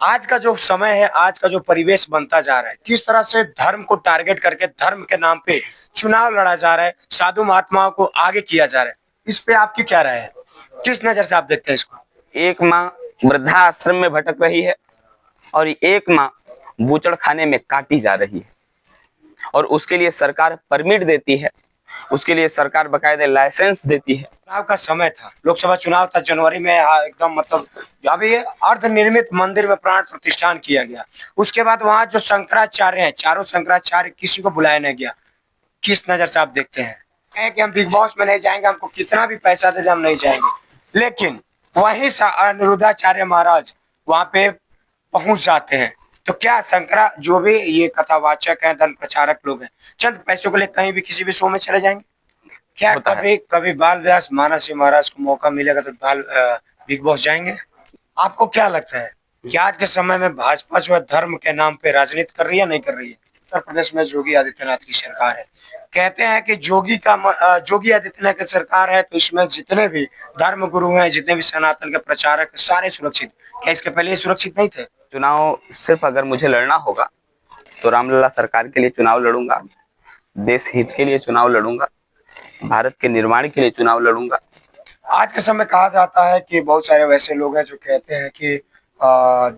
आज का जो समय है, आज का जो परिवेश बनता जा रहा है, किस तरह से धर्म को टारगेट करके धर्म के नाम पे चुनाव लड़ा जा रहा है, साधु महात्माओं को आगे किया जा रहा है, इस पे आपकी क्या राय है? किस नजर से आप देखते हैं इसको? एक माँ वृद्धाश्रम में भटक रही है और एक माँ बूचड़ खाने में काटी जा रही है, और उसके लिए सरकार परमिट देती है, उसके लिए सरकार बकायदे लाइसेंस देती है। चुनाव का समय था, लोकसभा चुनाव था जनवरी में, एकदम मतलब अभी अर्धनिर्मित मंदिर में प्राण प्रतिष्ठान किया गया। उसके बाद वहां जो शंकराचार्य हैं, चारों शंकराचार्य, किसी को बुलाया नहीं गया। किस नजर से आप देखते हैं? है कि हम बिग बॉस में नहीं जाएंगे, हमको कितना भी पैसा दे दे हम नहीं जाएंगे, लेकिन वहीं से अनिरुद्धाचार्य महाराज वहां पे पहुंच जाते हैं। तो क्या शंकरा जो भी ये कथावाचक हैं, धन प्रचारक लोग हैं, चंद पैसों के लिए कहीं भी किसी भी शो में चले जाएंगे? क्या कभी कभी बाल व्यास मानस जी महाराज को मौका मिलेगा तो बिग बॉस जाएंगे? आपको क्या लगता है कि आज के समय में भाजपा जो है धर्म के नाम पे राजनीति कर रही है, नहीं कर रही है? उत्तर प्रदेश में योगी आदित्यनाथ की सरकार है, कहते हैं कि योगी आदित्यनाथ की सरकार है तो इसमें जितने भी धर्म गुरु हैं, जितने भी सनातन के प्रचारक, सारे सुरक्षित। क्या इसके पहले ये सुरक्षित नहीं थे? चुनाव सिर्फ अगर मुझे लड़ना होगा तो रामलला सरकार के लिए चुनाव लड़ूंगा, देश हित के लिए चुनाव लड़ूंगा, भारत के निर्माण के लिए चुनाव लड़ूंगा। आज के समय कहा जाता है कि बहुत सारे वैसे लोग हैं जो कहते हैं कि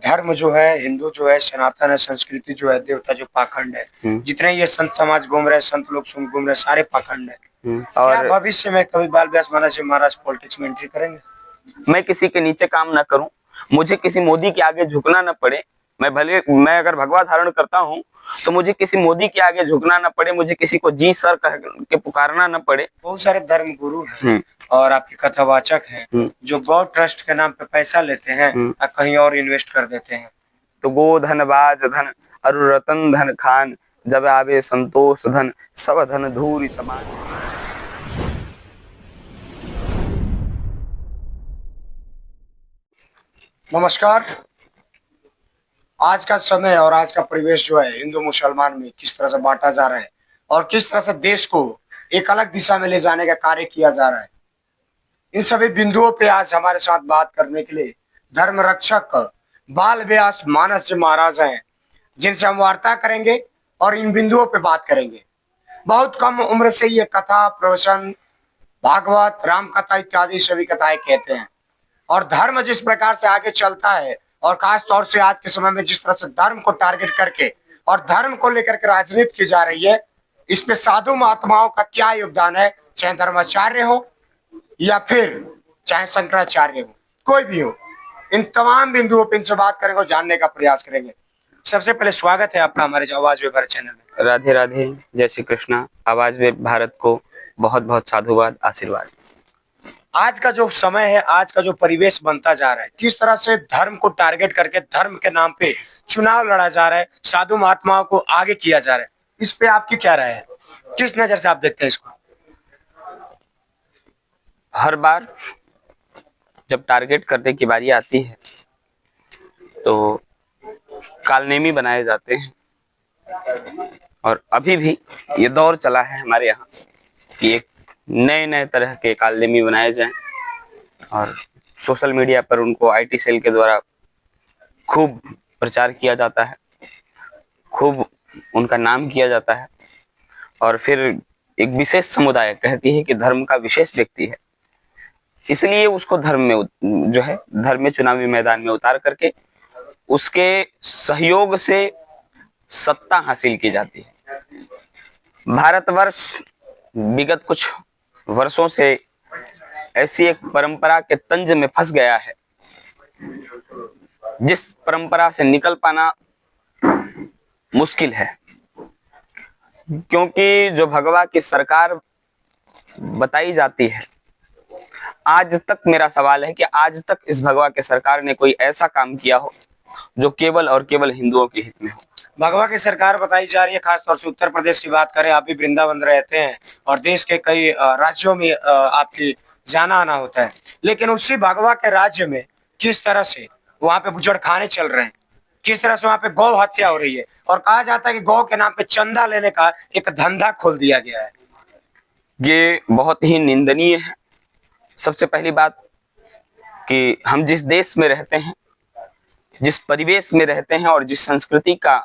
धर्म जो है, हिंदू जो है, सनातन है, संस्कृति जो है, देवता जो पाखंड है, जितने ये संत समाज घूम रहे, संत लोग घूम रहे, सारे पाखंड है। और भविष्य में कभी बाल व्यास महाराज पॉलिटिक्स में एंट्री करेंगे? मैं किसी के नीचे काम ना करूं, मुझे किसी मोदी के आगे झुकना ना पड़े। मैं अगर भगवा धारण करता हूं तो मुझे किसी मोदी के आगे झुकना ना पड़े, मुझे किसी को जी सर कह के पुकारना ना पड़े। बहुत सारे धर्म गुरु हैं और आपके कथावाचक हैं जो गॉड ट्रस्ट के नाम पे पैसा लेते हैं और कहीं और इन्वेस्ट कर देते हैं। तो गो धन बाज धन अरु रतन धन खान, जब आवे संतोष धन सब धन धूरी समान। नमस्कार। आज का समय और आज का परिवेश जो है हिंदू मुसलमान में किस तरह से बांटा जा रहा है और किस तरह से देश को एक अलग दिशा में ले जाने का कार्य किया जा रहा है, इन सभी बिंदुओं पे आज हमारे साथ बात करने के लिए धर्म रक्षक बाल व्यास मानस जी महाराज हैं, जिनसे हम वार्ता करेंगे और इन बिंदुओं पे बात करेंगे। बहुत कम उम्र से ये कथा, प्रवचन, भागवत, राम कथा इत्यादि सभी कथाएं कहते हैं, और धर्म जिस प्रकार से आगे चलता है और खास तौर से आज के समय में जिस तरह से धर्म को टारगेट करके और धर्म को लेकर के राजनीति की जा रही है, इसमें साधु महात्माओं का क्या योगदान है, चाहे धर्माचार्य हो या फिर चाहे शंकराचार्य हो, कोई भी हो, इन तमाम बिंदुओं पर इनसे बात करेंगे और जानने का प्रयास करेंगे। सबसे पहले स्वागत है आपका हमारे आवाज वे भारत चैनल में। राधे राधे, जय श्री कृष्णा। आवाज वे भारत को बहुत बहुत साधुवाद, आशीर्वाद। आज का जो समय है, आज का जो परिवेश बनता जा रहा है, किस तरह से धर्म को टारगेट करके धर्म के नाम पे चुनाव लड़ा जा रहा है, साधु महात्माओं को आगे किया जा रहा है, इस पे आपकी क्या राय है? किस नजर से आप देखते हैं इसको? हर बार जब टारगेट करने की बारी आती है तो कालनेमी बनाए जाते हैं, और अभी भी ये दौर चला है हमारे यहाँ कि एक नए नए तरह के कालनेमी बनाए जाएं, और सोशल मीडिया पर उनको आईटी सेल के द्वारा खूब प्रचार किया जाता है, खूब उनका नाम किया जाता है, और फिर एक विशेष समुदाय कहती है कि धर्म का विशेष व्यक्ति है, इसलिए उसको धर्म में चुनावी मैदान में उतार करके उसके सहयोग से सत्ता हासिल की जाती है। भारतवर्ष विगत कुछ वर्षों से ऐसी एक परंपरा के तंज में फंस गया है, जिस परंपरा से निकल पाना मुश्किल है, क्योंकि जो भगवा की सरकार बताई जाती है, आज तक मेरा सवाल है कि आज तक इस भगवा की सरकार ने कोई ऐसा काम किया हो जो केवल और केवल हिंदुओं के हित में हो। भगवा की सरकार बताई जा रही है, खासतौर से उत्तर प्रदेश की बात करें, आप भी वृंदावन रहते हैं और देश के कई राज्यों में आपकी जाना आना होता है, लेकिन उसी भगवा के राज्य में किस तरह से वहां पे बुजड़खाने चल रहे हैं, किस तरह से वहां पे गौ हत्या हो रही है, और कहा जाता है कि गौ के नाम पे चंदा लेने का एक धंधा खोल दिया गया है। ये बहुत ही निंदनीय है। सबसे पहली बात कि हम जिस देश में रहते हैं, जिस परिवेश में रहते हैं और जिस संस्कृति का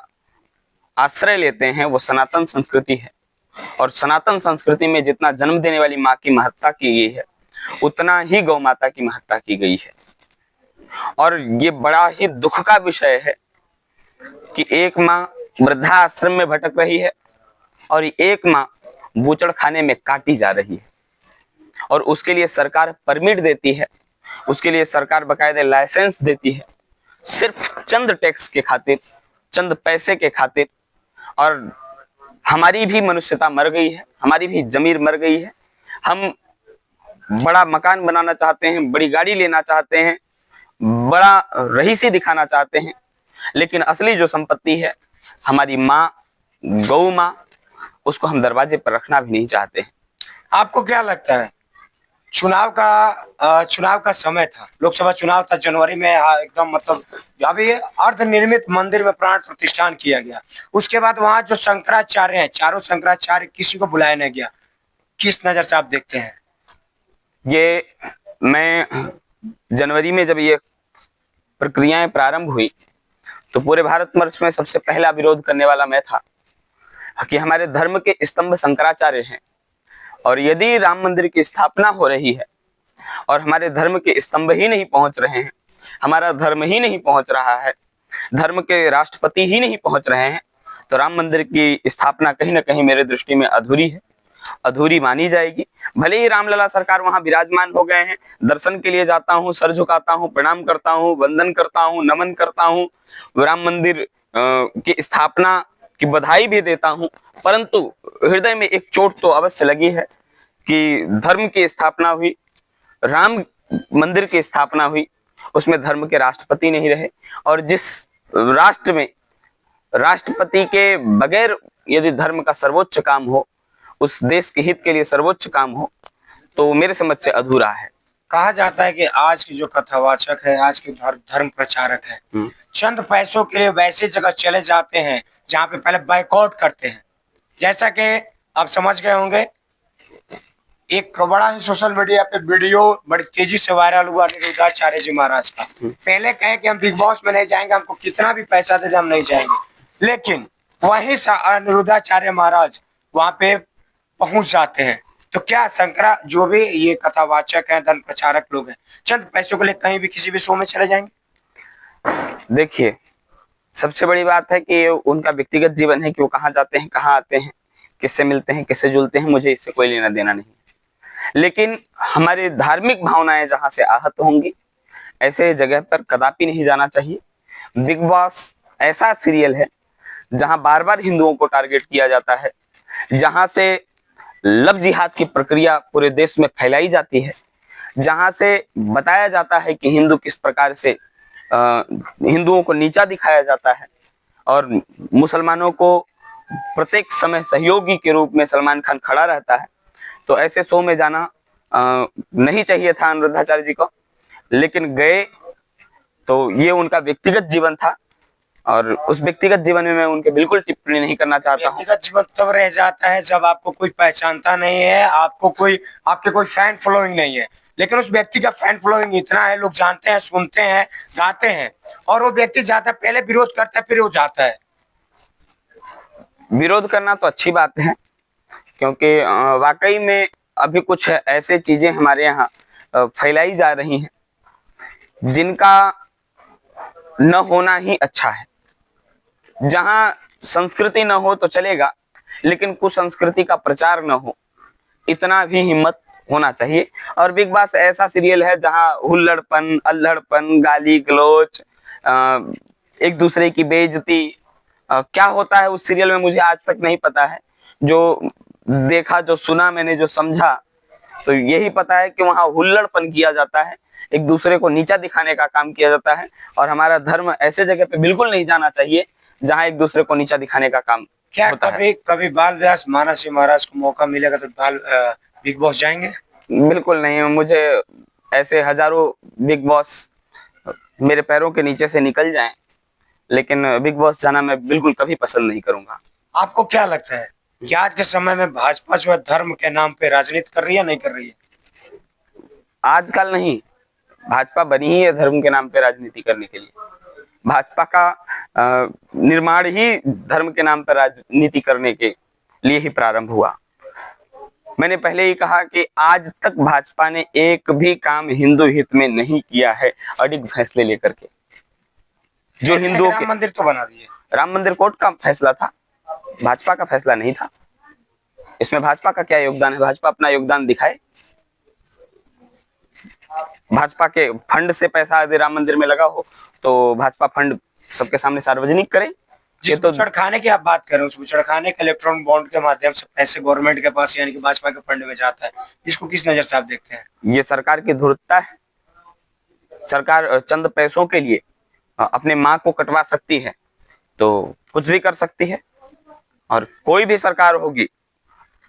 आश्रय लेते हैं वो सनातन संस्कृति है। और सनातन संस्कृति में जितना जन्म देने वाली माँ की महत्ता की गई है उतना ही गौ माता की महत्ता की गई है। और ये बड़ा ही दुख का विषय है कि एक माँ वृद्धाश्रम में भटक रही है और एक माँ बूचड़ खाने में काटी जा रही है। और उसके लिए सरकार परमिट देती है, उसके लिए सरकार बकायदे लाइसेंस देती है, सिर्फ चंद टैक्स के खातिर, चंद पैसे के खातिर। और हमारी भी मनुष्यता मर गई है, हमारी भी जमीर मर गई है। हम बड़ा मकान बनाना चाहते हैं, बड़ी गाड़ी लेना चाहते हैं, बड़ा रईसी दिखाना चाहते हैं, लेकिन असली जो संपत्ति है हमारी माँ, गौ माँ, उसको हम दरवाजे पर रखना भी नहीं चाहते हैं। आपको क्या लगता है, चुनाव का समय था, लोकसभा चुनाव था जनवरी में, एकदम मतलब अभी अर्ध निर्मित मंदिर में प्राण प्रतिष्ठान किया गया। उसके बाद वहां जो शंकराचार्य हैं, चारों शंकराचार्य, किसी को बुलाया नहीं गया। किस नजर से आप देखते हैं? ये मैं जनवरी में जब ये प्रक्रियाएं प्रारंभ हुई तो पूरे भारतवर्ष में सबसे पहला विरोध करने वाला मैं था कि हमारे धर्म के स्तंभ शंकराचार्य हैं और यदि राम मंदिर की स्थापना हो रही है और हमारे धर्म के स्तंभ ही नहीं पहुंच रहे हैं, हमारा धर्म ही नहीं पहुंच रहा है, धर्म के राष्ट्रपति ही नहीं पहुंच रहे हैं, तो राम मंदिर की स्थापना कहीं ना कहीं मेरे दृष्टि में अधूरी है, अधूरी मानी जाएगी। भले ही रामलला सरकार वहां विराजमान हो गए हैं, दर्शन के लिए जाता हूं, सर झुकाता हूं, प्रणाम करता हूं, वंदन करता हूं, नमन करता हूं, राम मंदिर की स्थापना की बधाई भी देता हूं, परंतु हृदय में एक चोट तो अवश्य लगी है कि धर्म की स्थापना हुई, राम मंदिर की स्थापना हुई, उसमें धर्म के राष्ट्रपति नहीं रहे। और जिस राष्ट्र में राष्ट्रपति के बगैर यदि धर्म का सर्वोच्च काम हो, उस देश के हित के लिए सर्वोच्च काम हो, तो मेरे समझ से अधूरा है। कहा जाता है कि आज की जो कथावाचक है, आज के धर्म प्रचारक है, चंद पैसों के लिए वैसे जगह चले जाते हैं जहां पे पहले बाइकआउट करते हैं। जैसा कि आप समझ गए होंगे, एक बड़ा ही सोशल मीडिया पे वीडियो बड़ी तेजी से वायरल हुआ अनिरुद्धाचार्य जी महाराज का। पहले कहे कि हम बिग बॉस में नहीं जाएंगे, हमको कितना भी पैसा दे दे हम नहीं जाएंगे, लेकिन वहीं से अनिरुद्धाचार्य महाराज वहां पे पहुंच जाते हैं। तो क्या शंकरा जो भी ये कथावाचक हैं, धर्म प्रचारक लोग हैं, चंद पैसों के लिए कहीं भी किसी भी शो में चले जाएंगे? देखिए, सबसे बड़ी बात है कि उनका व्यक्तिगत जीवन है कि वो कहाँ जाते हैं, कहाँ आते हैं, किससे मिलते हैं, किससे जुलते हैं, मुझे इससे कोई लेना देना नहीं। लेकिन हमारी धार्मिक भावनाएं जहां से आहत होंगी, ऐसे जगह पर कदापि नहीं जाना चाहिए। बिग बॉस ऐसा सीरियल है जहां बार बार हिंदुओं को टारगेट किया जाता है, जहां से लव जिहाद की प्रक्रिया पूरे देश में फैलाई जाती है, जहां से बताया जाता है कि हिंदू किस प्रकार से हिंदुओं को नीचा दिखाया जाता है और मुसलमानों को प्रत्येक समय सहयोगी के रूप में सलमान खान खड़ा रहता है। तो ऐसे शो में जाना नहीं चाहिए था अनिरुद्धाचार्य जी को, लेकिन गए। तो ये उनका व्यक्तिगत जीवन था और उस व्यक्तिगत जीवन में मैं उनके बिल्कुल टिप्पणी नहीं करना चाहता हूँ। व्यक्तिगत जीवन तब रह जाता है जब आपको कोई पहचानता नहीं है, आपके कोई फैन फॉलोइंग नहीं है। लेकिन उस व्यक्ति का फैन फॉलोइंग इतना है, लोग जानते हैं, सुनते हैं, गाते हैं, और वो व्यक्ति जाता है, पहले विरोध करता है, फिर वो जाता है। विरोध करना तो अच्छी बात है, क्योंकि वाकई में अभी कुछ ऐसे चीजें हमारे यहाँ फैलाई जा रही हैं जिनका न होना ही अच्छा है। जहां संस्कृति न हो तो चलेगा, लेकिन कुसंस्कृति का प्रचार न हो, इतना भी हिम्मत होना चाहिए। और बिग बॉस ऐसा सीरियल है जहां हुल्लड़पन, अल्हड़पन, गाली गलौज, एक दूसरे की बेइज्जती, क्या होता है उस सीरियल में मुझे आज तक नहीं पता है। जो देखा, जो सुना मैंने, जो समझा, तो यही पता है कि वहां हुल्लड़पन किया जाता है, एक दूसरे को नीचा दिखाने का काम किया जाता है। और हमारा धर्म ऐसे जगह पे बिल्कुल नहीं जाना चाहिए जहां एक दूसरे को नीचा दिखाने का काम क्या होता है। कभी बाल व्यास मानस महाराज को मौका मिलेगा तो बिग बॉस जाएंगे? बिल्कुल नहीं, मुझे ऐसे हजारों बिग बॉस मेरे पैरों के नीचे से निकल जाएं, लेकिन बिग बॉस जाना मैं बिल्कुल कभी पसंद नहीं करूंगा। आपको क्या लगता है कि आज के समय में भाजपा जो है धर्म के नाम पे राजनीति कर रही है, नहीं कर रही है? आजकल नहीं, भाजपा बनी ही है धर्म के नाम पे राजनीति करने के लिए। भाजपा का निर्माण ही धर्म के नाम पर राजनीति करने के लिए ही प्रारंभ हुआ। मैंने पहले ही कहा कि आज तक भाजपा ने एक भी काम हिंदू हित में नहीं किया है, अडिग फैसले लेकर के। जो हिंदुओं के राम मंदिर तो बना दिए, राम मंदिर कोर्ट का फैसला था, भाजपा का फैसला नहीं था। इसमें भाजपा का क्या योगदान है? भाजपा अपना योगदान दिखाए। भाजपा के फंड से पैसा यदि राम मंदिर में लगा हो तो भाजपा फंड सबके सामने सार्वजनिक करे। जिस बुचड़खाने की आप बात कर रहे हैं, उस बुचड़खाने के इलेक्ट्रॉनिक बॉन्ड के माध्यम से पैसे गवर्नमेंट के पास यानी कि भाजपा के फंड में जाता है, इसको किस नजर से आप देखते हैं? ये सरकार की धूर्तता है। सरकार चंद पैसों के लिए अपने माँ को कटवा सकती है तो कुछ भी कर सकती है, और कोई भी सरकार होगी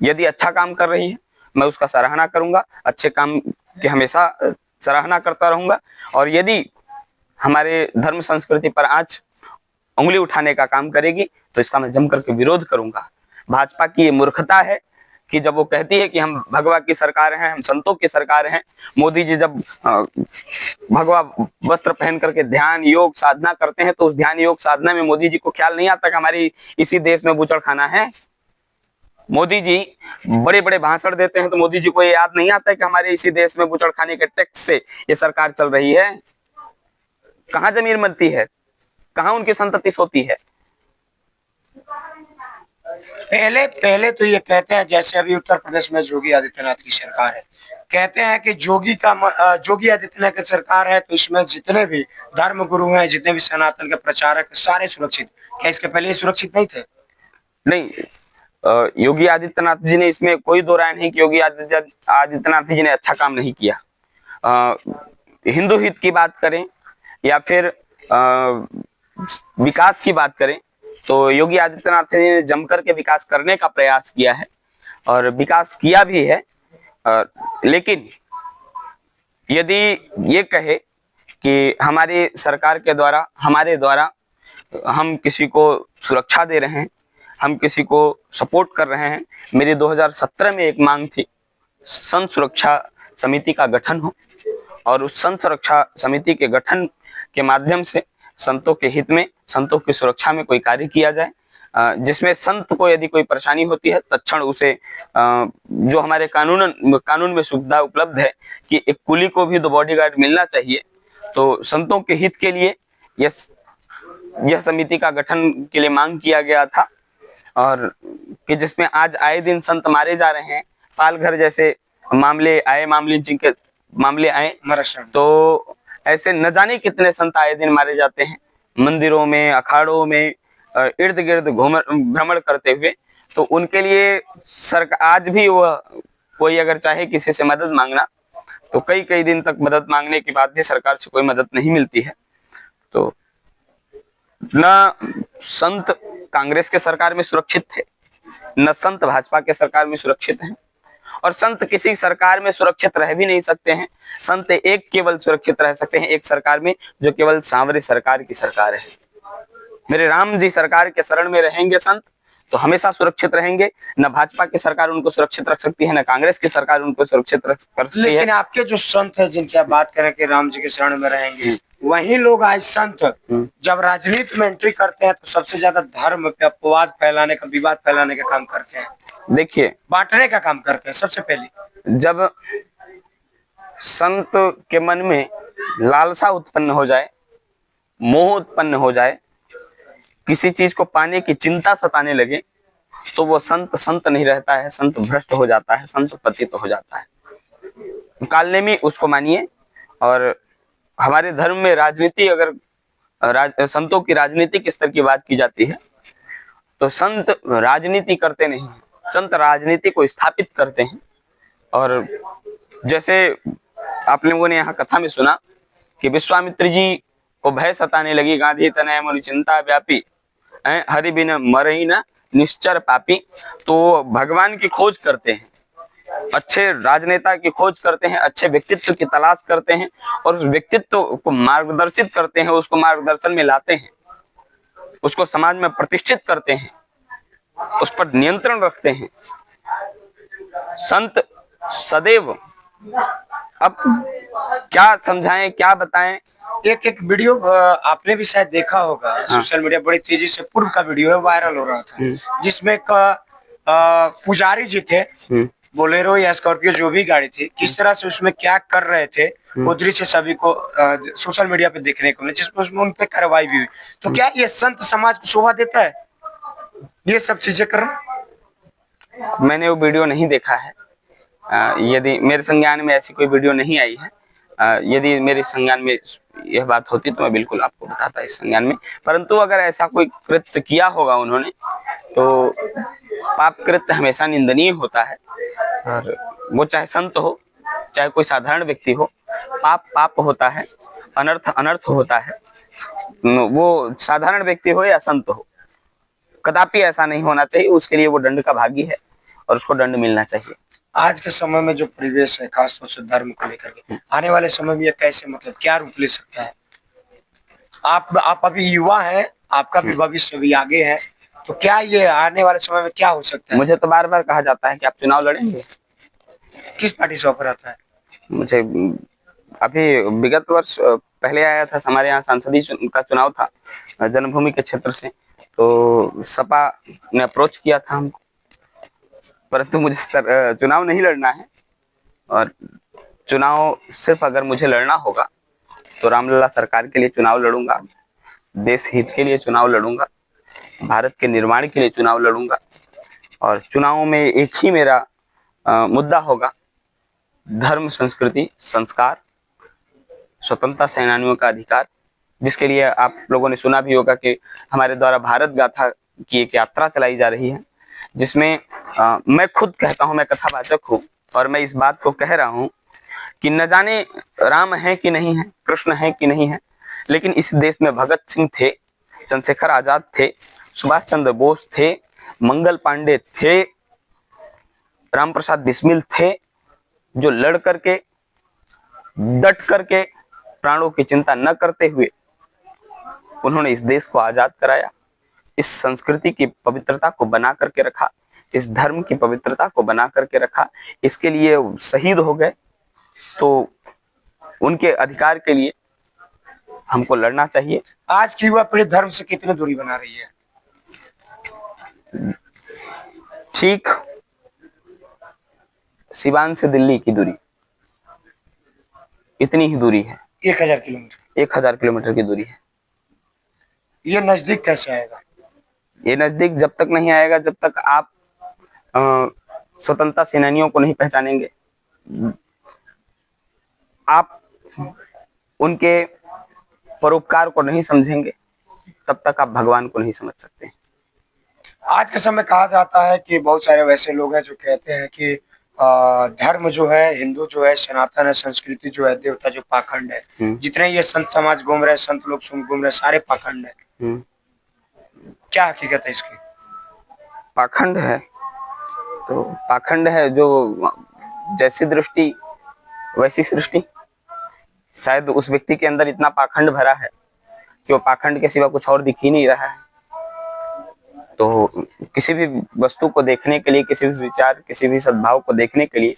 यदि अच्छा काम कर रही है मैं उसका सराहना करूंगा, अच्छे काम की हमेशा सराहना करता रहूंगा। और यदि हमारे धर्म संस्कृति पर आज उंगली उठाने का काम करेगी तो इसका मैं जम करके विरोध करूंगा। भाजपा की ये मूर्खता है कि जब वो कहती है कि हम भगवा की सरकार हैं, हम संतों की सरकार हैं, मोदी जी जब भगवा वस्त्र पहन करके ध्यान योग साधना करते हैं तो उस ध्यान योग साधना में मोदी जी को ख्याल नहीं आता कि हमारी इसी देश में बूचड़खाना है। मोदी जी बड़े बड़े भाषण देते हैं तो मोदी जी को ये याद नहीं आता है कि हमारे इसी देश में बूचड़खाने के टैक्स से ये सरकार चल रही है। कहाँ जमीन मिलती है, कहाँ उनकी संतति सोती है? पहले तो ये कहते हैं, जैसे अभी उत्तर प्रदेश में योगी आदित्यनाथ की सरकार है, कहते हैं कि योगी आदित्यनाथ की सरकार है तो इसमें जितने भी धर्म गुरु हैं, जितने भी सनातन के प्रचारक सारे सुरक्षित। क्या इसके पहले ये सुरक्षित नहीं थे? नहीं, योगी आदित्यनाथ जी ने इसमें कोई दो राय नहीं कि योगी आदित्यनाथ जी ने अच्छा काम नहीं किया। हिंदू हित की बात करें या फिर विकास की बात करें तो योगी आदित्यनाथ जी ने जमकर के विकास करने का प्रयास किया है और विकास किया भी है। लेकिन यदि ये कहे कि हमारी सरकार के द्वारा हमारे द्वारा हम किसी को सुरक्षा दे रहे हैं, हम किसी को सपोर्ट कर रहे हैं, मेरी 2017 में एक मांग थी संत सुरक्षा समिति का गठन हो और उस संत सुरक्षा समिति के गठन के माध्यम से संतों के हित में, संतों की सुरक्षा में कोई कार्य किया जाए, जिसमें संत को यदि कोई परेशानी होती है तत्क्षण उसे जो हमारे कानून में सुविधा उपलब्ध है कि एक कुली को भी 2 बॉडीगार्ड मिलना चाहिए, तो संतों के हित के लिए यह समिति का गठन के लिए मांग किया गया था। और कि जिसमें आज आए दिन संत मारे जा रहे हैं। पालघर जैसे मामले आए, मामले के मामले आए तो ऐसे न जाने कितने संत आए दिन मारे जाते हैं मंदिरों में, अखाड़ों में इर्द गिर्द भ्रमण करते हुए। तो उनके लिए सरकार आज भी वह कोई अगर चाहे किसी से मदद मांगना तो कई दिन तक मदद मांगने के बाद भी सरकार से कोई मदद नहीं मिलती है। तो न संत कांग्रेस के सरकार में सुरक्षित थे, न संत भाजपा के सरकार में सुरक्षित हैं, और संत किसी सरकार में सुरक्षित रह भी नहीं सकते हैं। संत एक केवल सुरक्षित रह सकते हैं एक सरकार में जो केवल सांवरे सरकार की सरकार है। मेरे राम जी सरकार के शरण में रहेंगे संत तो हमेशा सुरक्षित रहेंगे। न भाजपा की सरकार उनको सुरक्षित रख सकती है, न कांग्रेस की सरकार उनको सुरक्षित रख सकती है। लेकिन आपके जो संत है जिनकी आप बात करें कि राम जी के शरण में रहेंगे, वही लोग आज संत जब राजनीति में एंट्री करते हैं तो सबसे ज्यादा धर्म पे अपवाद फैलाने का, विवाद फैलाने का काम करते हैं। देखिए, बांटने का काम करते हैं। सबसे पहले जब संत के मन में लालसा उत्पन्न हो जाए, मोह उत्पन्न हो जाए, किसी चीज को पाने की चिंता सताने लगे तो वो संत नहीं रहता है, संत भ्रष्ट हो जाता है, संत पतित हो जाता है। कालनेमी उसको मानिए। और हमारे धर्म में राजनीति अगर संतों की राजनीतिक स्तर की बात की जाती है तो संत राजनीति करते नहीं, संत राजनीति को स्थापित करते हैं। और जैसे आप लोगों ने यहाँ कथा में सुना कि विश्वामित्र जी को भय सताने लगी, गांधी तनय मुनि चिंता व्यापी, हरि बिन मरहि न निश्चर पापी। तो भगवान की खोज करते हैं, अच्छे राजनेता की खोज करते हैं, अच्छे व्यक्तित्व की तलाश करते हैं और उस व्यक्तित्व को मार्गदर्शित करते हैं, उसको मार्गदर्शन में लाते हैं, उसको समाज में प्रतिष्ठित करते हैं, उस पर नियंत्रण रखते हैं। संत सदैव अब क्या समझाएं, क्या बताएं। एक एक वीडियो आपने भी शायद देखा होगा, सोशल मीडिया बड़ी तेजी से, पूर्व का वीडियो है, वायरल हो रहा था, जिसमें एक पुजारी जी थे, बोलेरो या स्कॉर्पियो जो भी गाड़ी थी, किस तरह से उसमें क्या कर रहे थे, वो दृश्य सभी को सोशल मीडिया पे देखने को मिला, जिसमें उसमें उन पे कार्रवाई भी हुई। तो क्या ये संत समाज को शोभा देता है ये सब चीजें करना? मैंने वो वीडियो नहीं देखा है। यदि मेरे संज्ञान में ऐसी कोई वीडियो नहीं आई है, यदि मेरे संज्ञान में यह बात होती तो मैं बिल्कुल आपको बताता इस संज्ञान में। परंतु अगर ऐसा कोई कृत्य किया होगा उन्होंने, तो पाप कृत्य हमेशा निंदनीय होता है। और वो चाहे संत हो, चाहे कोई साधारण व्यक्ति हो, पाप पाप होता है, अनर्थ अनर्थ होता है। वो साधारण व्यक्ति हो या संत हो, कदापि ऐसा नहीं होना चाहिए। उसके लिए वो दंड का भागी है और उसको दंड मिलना चाहिए। आज के समय में जो परिवेश है, खासतौर से धर्म को लेकर के, आने वाले समय में ये कैसे, मतलब क्या रूप ले सकता है? आप अभी युवा हैं, आपका भी भविष्य भी आगे है, तो क्या ये आने वाले समय में क्या हो सकता है? मुझे तो बार बार कहा जाता है कि आप चुनाव लड़ेंगे। किस पार्टी से ऑफर आता है? मुझे अभी विगत वर्ष पहले आया था, हमारे यहाँ सांसदीय का चुनाव था जन्मभूमि के क्षेत्र से, तो सपा ने अप्रोच किया था हमको, परंतु मुझे चुनाव नहीं लड़ना है। और चुनाव सिर्फ अगर मुझे लड़ना होगा तो रामलला सरकार के लिए चुनाव लड़ूंगा, देश हित के लिए चुनाव लड़ूंगा, भारत के निर्माण के लिए चुनाव लड़ूंगा। और चुनावों में एक ही मेरा मुद्दा होगा, धर्म, संस्कृति, संस्कार, स्वतंत्रता सेनानियों का अधिकार, जिसके लिए आप लोगों ने सुना भी होगा कि हमारे द्वारा भारत गाथा की एक यात्रा चलाई जा रही है, जिसमें मैं खुद कहता हूं, मैं कथावाचक हूं और मैं इस बात को कह रहा हूं कि न जाने राम है कि नहीं है, कृष्ण है कि नहीं है, लेकिन इस देश में भगत सिंह थे, चंद्रशेखर आजाद थे, सुभाष चंद्र बोस थे, मंगल पांडे थे, राम प्रसाद बिस्मिल थे, जो लड़ करके, डट करके, प्राणों की चिंता न करते हुए उन्होंने इस देश को आजाद कराया, इस संस्कृति की पवित्रता को बना करके रखा, इस धर्म की पवित्रता को बना करके रखा, इसके लिए शहीद हो गए। तो उनके अधिकार के लिए हमको लड़ना चाहिए। आज की युवा पीढ़ी धर्म से कितनी दूरी बना रही है? ठीक सिवान से दिल्ली की दूरी, इतनी ही दूरी है। 1000 किलोमीटर? 1000 किलोमीटर की दूरी है। ये नजदीक कैसे आएगा? ये नजदीक जब तक नहीं आएगा जब तक आप स्वतंत्रता सेनानियों को नहीं पहचानेंगे, आप उनके परोपकार को नहीं समझेंगे, तब तक आप भगवान को नहीं समझ सकते। आज के समय कहा जाता है कि बहुत सारे वैसे लोग हैं जो कहते हैं कि धर्म जो है, हिंदू जो है, सनातन है, संस्कृति जो है, देवता जो पाखंड है, जितने ये संत समाज घूम रहे, संत लोग घूम रहे, सारे पाखंड है। क्या हकीकत है इसकी? पाखंड है तो पाखंड है, जो जैसी दृष्टि वैसी सृष्टि। शायद उस व्यक्ति के अंदर इतना पाखंड भरा है कि वो पाखंड के सिवा कुछ और दिख ही नहीं रहा है। तो किसी भी वस्तु को देखने के लिए, किसी भी विचार, किसी भी सद्भाव को देखने के लिए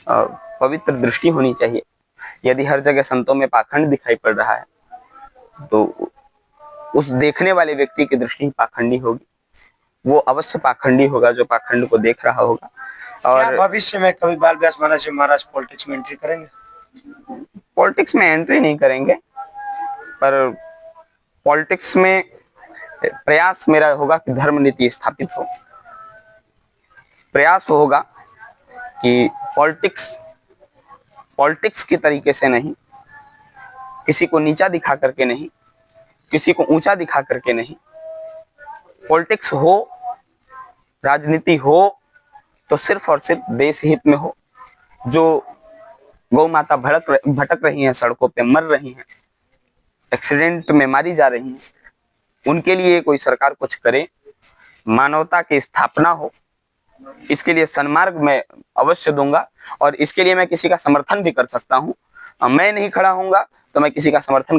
पवित्र दृष्टि होनी चाहिए। यदि हर जगह संतों में पाखंड दिखाई पड़ रहा है तो उस देखने वाले व्यक्ति की दृष्टि पाखंडी होगी, वो अवश्य पाखंडी होगा जो पाखंड को देख रहा होगा। और भविष्य में कभी बाल व्यास महाराज पॉलिटिक्स में एंट्री करेंगे? पॉलिटिक्स में एंट्री नहीं करेंगे, पर पॉलिटिक्स में प्रयास मेरा होगा कि धर्म नीति स्थापित हो। प्रयास होगा कि पॉलिटिक्स की तरीके से नहीं, किसी को नीचा दिखा करके नहीं, किसी को ऊंचा दिखा करके नहीं, पॉलिटिक्स हो, राजनीति हो तो सिर्फ और सिर्फ देश हित में हो। जो गौ माता भटक रही हैं, सड़कों पे मर रही हैं, एक्सीडेंट में मारी जा रही हैं, उनके लिए कोई सरकार कुछ करे, मानवता की स्थापना हो, इसके लिए सन्मार्ग मैं अवश्य दूंगा। और इसके लिए मैं किसी का समर्थन भी कर सकता हूं, मैं नहीं खड़ा होऊंगा तो मैं किसी का समर्थन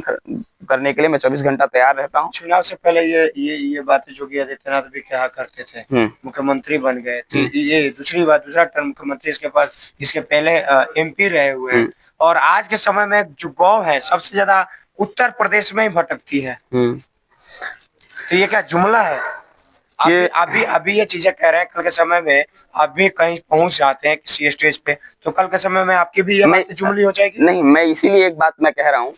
करने के लिए मैं 24 घंटा तैयार रहता हूँ। चुनाव से पहले ये बातें योगी आदित्यनाथ भी कहा करते थे, मुख्यमंत्री बन गए थे, ये दूसरी बात, दूसरा टर्म मुख्यमंत्री इसके पास, इसके पहले एमपी रहे हुए हैं, और आज के समय में जो गौ है सबसे ज्यादा उत्तर प्रदेश में ही भटकती है। तो ये क्या जुमला है? अभी ये चीजें कह रहे हैं, कल के समय में आप भी कहीं पहुंच जाते हैं किसी स्टेज पे, तो कल के समय में आपकी भी ये बात जुमली हो जाएगी। नहीं, मैं इसीलिए एक बात मैं कह रहा हूँ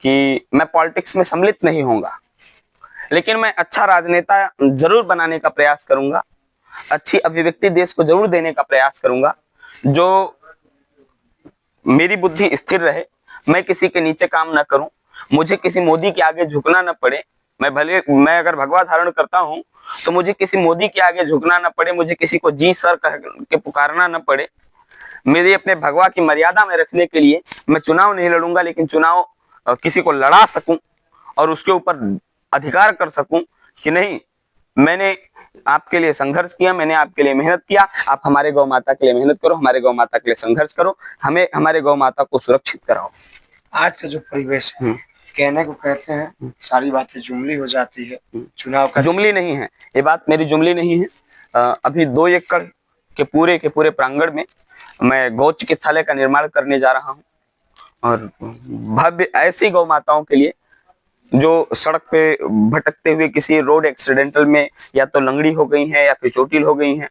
कि मैं पॉलिटिक्स में सम्मिलित नहीं होऊंगा, लेकिन मैं अच्छा राजनेता जरूर बनाने का प्रयास करूंगा, अच्छी अभिव्यक्ति देश को जरूर देने का प्रयास करूंगा, जो मेरी बुद्धि स्थिर रहे, मैं किसी के नीचे काम ना करूं, मुझे किसी मोदी के आगे झुकना न पड़े। मैं अगर भगवा धारण करता हूं तो मुझे किसी मोदी के आगे झुकना न पड़े, मुझे किसी को जी सर कह के पुकारना न पड़े। मेरे अपने भगवा की मर्यादा में रखने के लिए मैं चुनाव नहीं लड़ूंगा, लेकिन चुनाव किसी को लड़ा सकूं और उसके ऊपर अधिकार कर सकूं कि नहीं, मैंने आपके लिए संघर्ष किया, मैंने आपके लिए मेहनत किया, आप हमारे गौ माता के लिए मेहनत करो, हमारे गौ माता के लिए संघर्ष करो, हमें हमारे गौ माता को सुरक्षित कराओ। आज का जो परिवेश है, कहने को कहते हैं सारी बातें जुमली हो जाती है। चुनाव का जुमली नहीं है, ये बात मेरी जुमली नहीं है। अभी 2 एकड़ के पूरे प्रांगण में मैं गौ चिकित्सालय का निर्माण करने जा रहा हूँ, और भव्य ऐसी गौ माताओं के लिए जो सड़क पे भटकते हुए किसी रोड एक्सीडेंटल में या तो लंगड़ी हो गई हैं या फिर चोटिल हो गई हैं,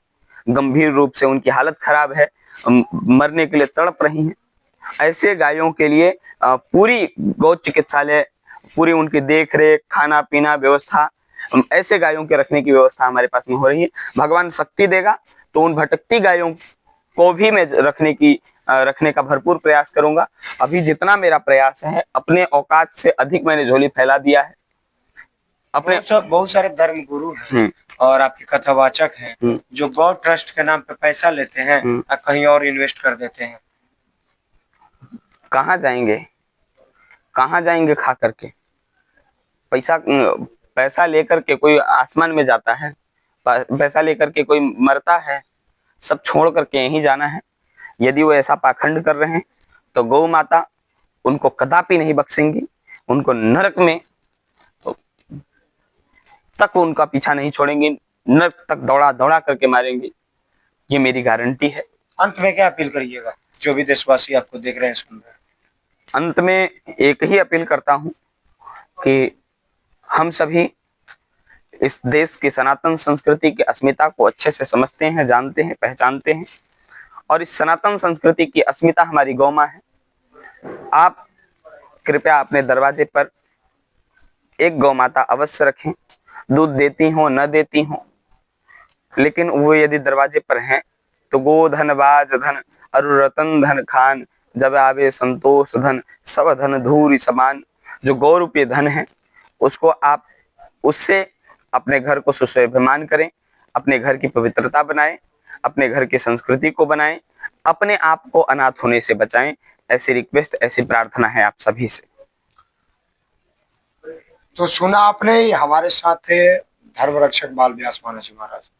गंभीर रूप से उनकी हालत खराब है, मरने के लिए तड़प रही हैं, ऐसे गायों के लिए पूरी गौ चिकित्सालय, पूरी उनकी देख रेख, खाना पीना व्यवस्था, ऐसे गायों के रखने की व्यवस्था हमारे पास में हो रही है। भगवान शक्ति देगा तो उन भटकती गायों को भी मैं रखने का भरपूर प्रयास करूंगा। अभी जितना मेरा प्रयास है, अपने औकात से अधिक मैंने झोली फैला दिया है। अपने बहुत सारे धर्म गुरु हैं और आपके कथावाचक हैं जो गौ ट्रस्ट के नाम पे पैसा लेते हैं और कहीं और इन्वेस्ट कर देते हैं। कहाँ जाएंगे खा करके? पैसा लेकर के कोई आसमान में जाता है? पैसा लेकर के कोई मरता है? सब छोड़ करके यहीं जाना है। यदि वो ऐसा पाखंड कर रहे हैं तो गौ माता उनको कदापि नहीं बख्शेंगी, उनको नरक में तक उनका पीछा नहीं छोड़ेंगे, नरक तक दौड़ा दौड़ा करके मारेंगे, ये मेरी गारंटी है। अंत में क्या अपील करिएगा जो भी देशवासी आपको देख रहे हैं, सुन रहे हैं? अंत में एक ही अपील करता हूं कि हम सभी इस देश की सनातन संस्कृति की अस्मिता को अच्छे से समझते हैं, जानते हैं, पहचानते हैं, और इस सनातन संस्कृति की अस्मिता हमारी गौ मां है। आप कृपया अपने दरवाजे पर एक गौ माता अवश्य रखें, दूध देती हो न देती हो, लेकिन वो यदि दरवाजे पर हैं तो गो धन बाज धन अरु रतन धन खान, जब आवे संतोष धन सब धन धूरी समान। जो गौ रूपी धन है उसको आप, उससे अपने घर को सुशोभिमान करें, अपने घर की पवित्रता बनाएं, अपने घर की संस्कृति को बनाएं, अपने आप को अनाथ होने से बचाएं। ऐसी रिक्वेस्ट, ऐसी प्रार्थना है आप सभी से। तो सुना आपने, हमारे साथ थे धर्म रक्षक बाल व्यास मानसी महाराज,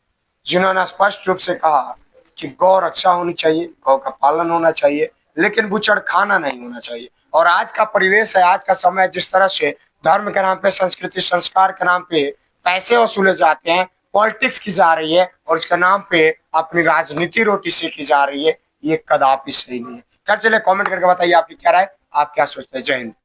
जिन्होंने स्पष्ट रूप से कहा कि गौ रक्षा होनी चाहिए, गौ का पालन होना चाहिए, लेकिन बुचड़ खाना नहीं होना चाहिए। और आज का परिवेश है, आज का समय, जिस तरह से धर्म के नाम पे, संस्कृति संस्कार के नाम पे पैसे वसूले जाते हैं, पॉलिटिक्स की जा रही है और इसके नाम पे अपनी राजनीति रोटी सेकी जा रही है, ये कदापि सही नहीं है। कर चले कमेंट करके बताइए आपकी क्या राय, आप क्या सोचते हैं। जय हिंद।